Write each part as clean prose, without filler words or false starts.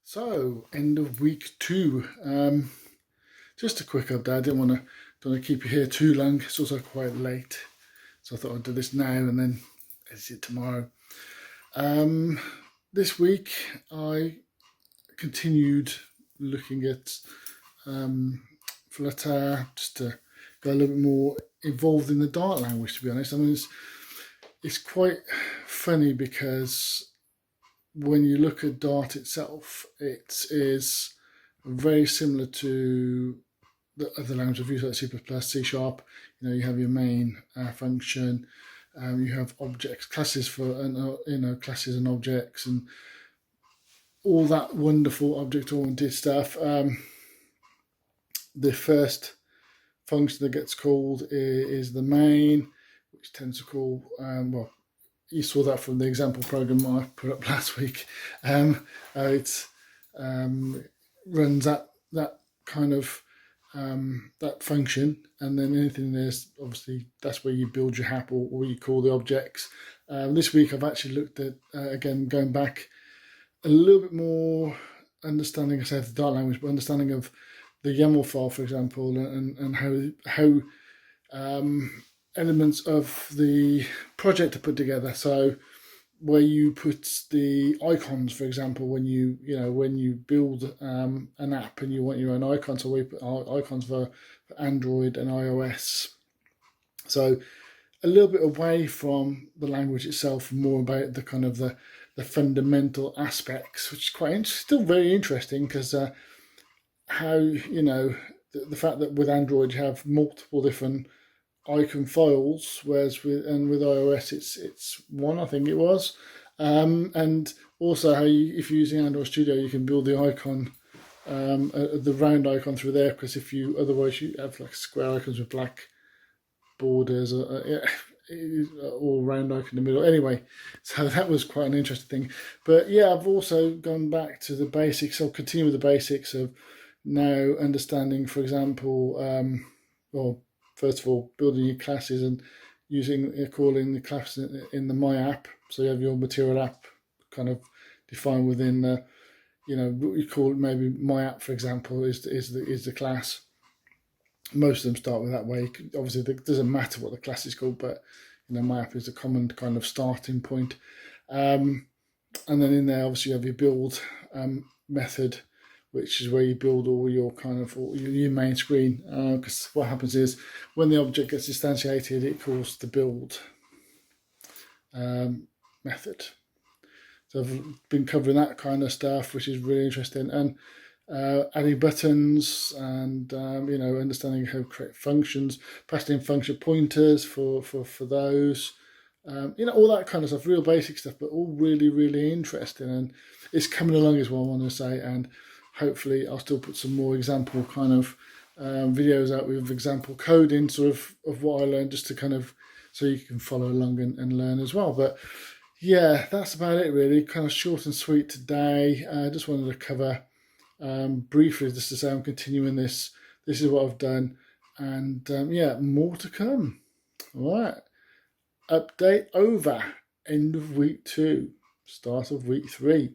So, end of week 2. Just a quick update. I don't want to keep you here too long. It's also quite late, so I thought I'd do this now and then edit it tomorrow. This week I continued looking at Flutter, just to go a little bit more involved in the Dart language. To be honest, I mean it's quite funny because when you look at Dart itself, it is very similar to the other languages I've used, like C++, C#. You know, you have your main function, you have objects, classes for classes and objects, and all that wonderful object-oriented stuff. The first function that gets called is the main, which tends to call you saw that from the example program I put up last week. It runs that kind of that function, and then anything there's obviously that's where you build your app or you call the objects. This week I've actually looked at again going back a little bit more understanding, I say the Dart language, but understanding of the YAML file, for example, and how elements of the project are put together. So where you put the icons, for example, when you build an app and you want your own icons, so we put icons for Android and iOS. So a little bit away from the language itself, more about the kind of the fundamental aspects, which is still very interesting, because how the fact that with Android you have multiple different icon files, whereas with iOS it's one, I think it was, and also how if you're using Android Studio you can build the icon, the round icon through there, because otherwise you have like square icons with black borders, or round icon in the middle. Anyway, so that was quite an interesting thing. But yeah, I've also gone back to the basics. I'll continue with the basics of now understanding, for example, first of all, building your classes and calling the class in the My App. So you have your material app kind of defined within what you call it, maybe My App, for example, is the class. Most of them start with that way. Obviously, it doesn't matter what the class is called, but My App is a common kind of starting point. And then in there, obviously, you have your build method, which is where you build all your your main screen. Because what happens is when the object gets instantiated, it calls the build method. So I've been covering that kind of stuff, which is really interesting, and adding buttons and understanding how to create functions, passing in function pointers for those. All that kind of stuff, real basic stuff, but all really, really interesting, and it's coming along is what I want to say. And hopefully I'll still put some more example kind of videos out with example coding sort of what I learned, just to kind of so you can follow along and learn as well. But yeah, that's about it really, kind of short and sweet today. I just wanted to cover briefly, just to say I'm continuing this. This is what I've done, and more to come. All right, update over. End of week 2, start of week 3.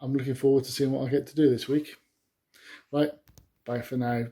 I'm looking forward to seeing what I get to do this week. Right, bye for now.